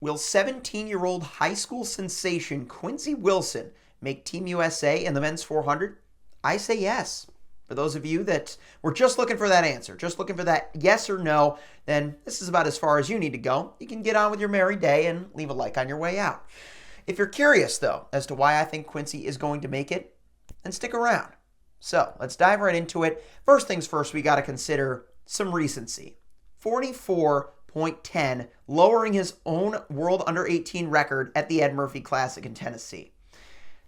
Will 17-year-old high school sensation Quincy Wilson make Team USA in the men's 400? I say yes. For those of you that were just looking for that answer, just looking for that yes or no, then this is about as far as you need to go. You can get on with your merry day and leave a like on your way out. If you're curious, though, as to why I think Quincy is going to make it, then stick around. So let's dive right into it. First things first, we got to consider some recency. 44.10, lowering his own World Under-18 record at the Ed Murphy Classic in Tennessee.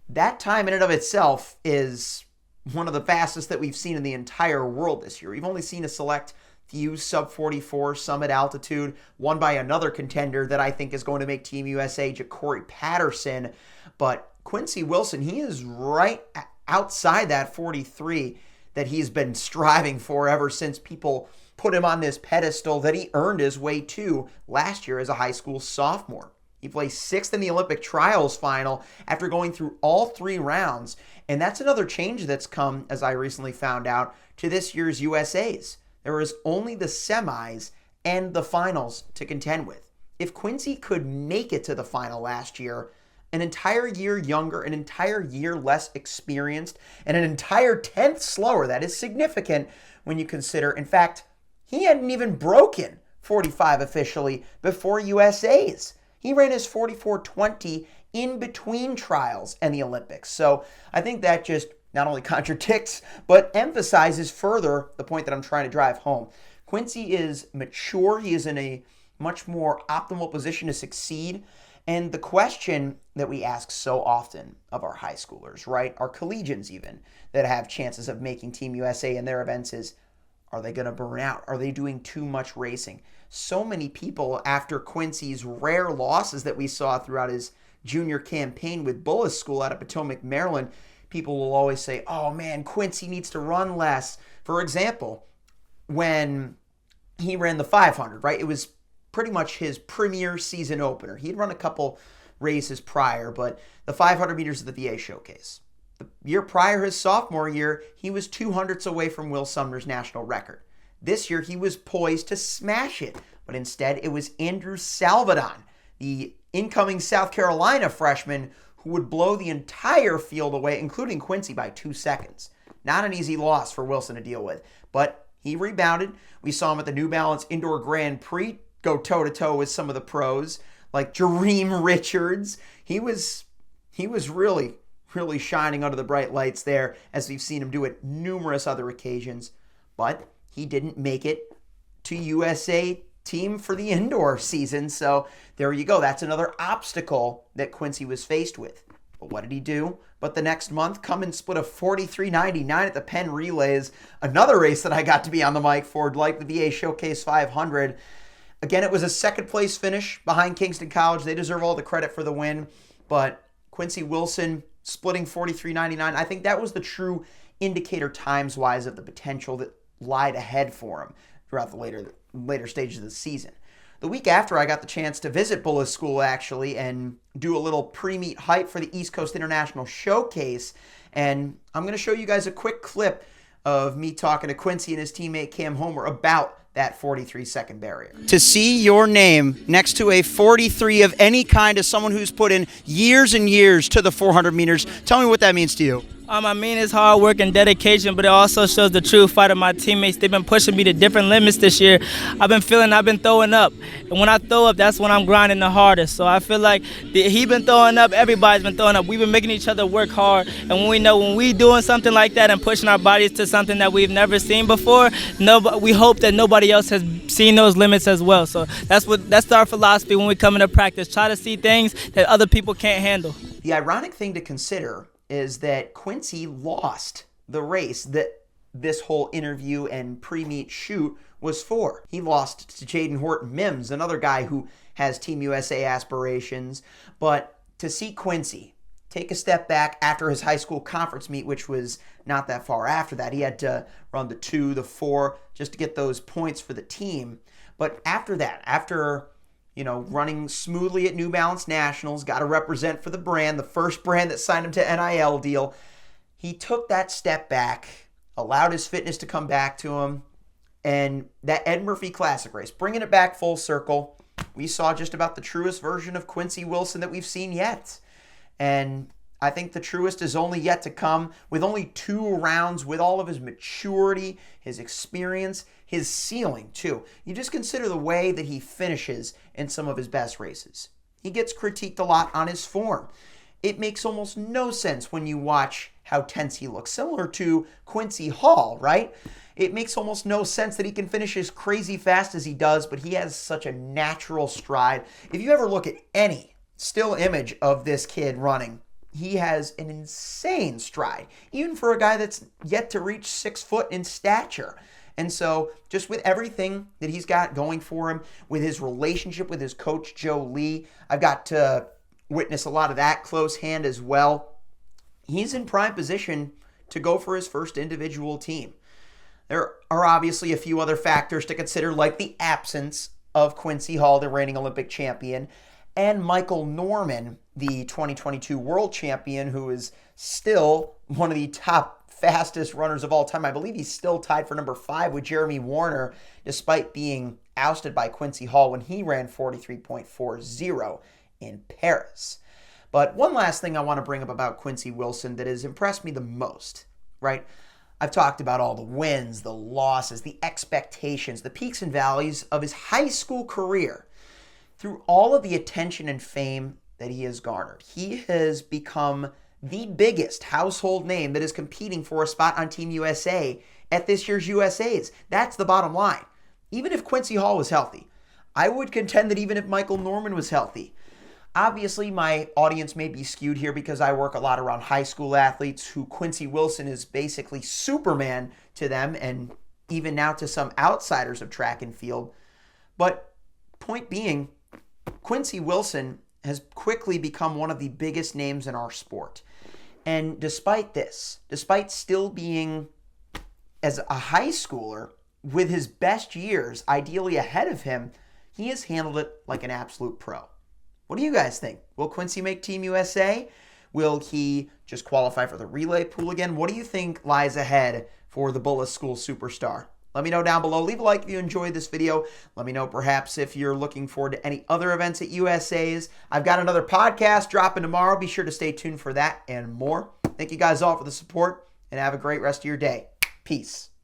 That time in and of itself is one of the fastest that we've seen in the entire world this year. We've only seen a select few sub-44 summit altitude, won by another contender that I think is going to make Team USA, Ja'Cory Patterson. But Quincy Wilson, he is right outside that 43 that he's been striving for ever since people put him on this pedestal that he earned his way to last year as a high school sophomore. He placed sixth in the Olympic trials final after going through all three rounds. And that's another change that's come, as I recently found out, to this year's USAs. There was only the semis and the finals to contend with. If Quincy could make it to the final last year, an entire year younger, an entire year less experienced, and an entire 10th slower, that is significant when you consider, in fact, he hadn't even broken 45 officially before USAs. He ran his 44.20 in between trials and the Olympics. So I think that just not only contradicts, but emphasizes further the point that I'm trying to drive home. Quincy is mature. He is in a much more optimal position to succeed. And the question that we ask so often of our high schoolers, right, our collegians even, that have chances of making Team USA in their events is, are they going to burn out? Are they doing too much racing? So many people, after Quincy's rare losses that we saw throughout his junior campaign with Bullis School out of Potomac, Maryland, people will always say, oh man, Quincy needs to run less. For example, when he ran the 500, right? It was pretty much his premier season opener. He had run a couple races prior, but the 500 meters of the VA Showcase. The year prior, his sophomore year, he was 200ths away from Will Sumner's national record. This year, he was poised to smash it, but instead, it was Andrew Salvadon, the incoming South Carolina freshman, who would blow the entire field away, including Quincy, by 2 seconds. Not an easy loss for Wilson to deal with, but he rebounded. We saw him at the New Balance Indoor Grand Prix go toe-to-toe with some of the pros, like Jareem Richards. He was really shining under the bright lights there, as we've seen him do at numerous other occasions. But he didn't make it to USA team for the indoor season. So there you go. That's another obstacle that Quincy was faced with. But what did he do? But the next month, come and split a 43.99 at the Penn Relays, another race that I got to be on the mic for, like the VA Showcase 500. Again, it was a second place finish behind Kingston College. They deserve all the credit for the win. But Quincy Wilson splitting 43.99, I think that was the true indicator times-wise of the potential that lied ahead for him throughout the later stages of the season. The week after, I got the chance to visit Bullis School, actually, and do a little pre-meet hype for the East Coast International Showcase. And I'm going to show you guys a quick clip of me talking to Quincy and his teammate Cam Homer about that 43-second barrier. To see your name next to a 43 of any kind as someone who's put in years and years to the 400 meters, tell me what that means to you. I mean, it's hard work and dedication, but it also shows the true fight of my teammates. They've been pushing me to different limits this year. I've been throwing up. And when I throw up, that's when I'm grinding the hardest. So I feel like he's been throwing up, everybody's been throwing up. We've been making each other work hard. And when we doing something like that and pushing our bodies to something that we've never seen before, we hope that nobody else has seen those limits as well. So that's our philosophy when we come into practice. Try to see things that other people can't handle. The ironic thing to consider is that Quincy lost the race that this whole interview and pre-meet shoot was for. He lost to Jaden Horton-Mims, another guy who has Team USA aspirations. But to see Quincy take a step back after his high school conference meet, which was not that far after that, he had to run the 2, the 4, just to get those points for the team. But after that, after running smoothly at New Balance Nationals, got to represent for the brand, the first brand that signed him to NIL deal. He took that step back, allowed his fitness to come back to him, and that Ed Murphy Classic race, bringing it back full circle, we saw just about the truest version of Quincy Wilson that we've seen yet. And I think the truest is only yet to come, with only 2 rounds, with all of his maturity, his experience, his ceiling too. You just consider the way that he finishes in some of his best races. He gets critiqued a lot on his form. It makes almost no sense when you watch how tense he looks, similar to Quincy Hall, right? It makes almost no sense that he can finish as crazy fast as he does, but he has such a natural stride. If you ever look at any still image of this kid running, he has an insane stride, even for a guy that's yet to reach 6 foot in stature. And so just with everything that he's got going for him, with his relationship with his coach, Joe Lee, I've got to witness a lot of that close hand as well. He's in prime position to go for his first individual team. There are obviously a few other factors to consider, like the absence of Quincy Hall, the reigning Olympic champion, and Michael Norman, the 2022 world champion, who is still one of the top fastest runners of all time. I believe he's still tied for number 5 with Jeremy Warner, despite being ousted by Quincy Hall when he ran 43.40 in Paris. But one last thing I want to bring up about Quincy Wilson that has impressed me the most, right? I've talked about all the wins, the losses, the expectations, the peaks and valleys of his high school career. Through all of the attention and fame that he has garnered, he has become the biggest household name that is competing for a spot on Team USA at this year's USAs. That's the bottom line. Even if Quincy Hall was healthy, I would contend that even if Michael Norman was healthy, obviously my audience may be skewed here because I work a lot around high school athletes who Quincy Wilson is basically Superman to them, and even now to some outsiders of track and field. But point being, Quincy Wilson has quickly become one of the biggest names in our sport. And despite this, despite still being as a high schooler with his best years ideally ahead of him, he has handled it like an absolute pro. What do you guys think? Will Quincy make Team USA? Will he just qualify for the relay pool again? What do you think lies ahead for the Bullis School superstar? Let me know down below. Leave a like if you enjoyed this video. Let me know perhaps if you're looking forward to any other events at USA's. I've got another podcast dropping tomorrow. Be sure to stay tuned for that and more. Thank you guys all for the support, and have a great rest of your day. Peace.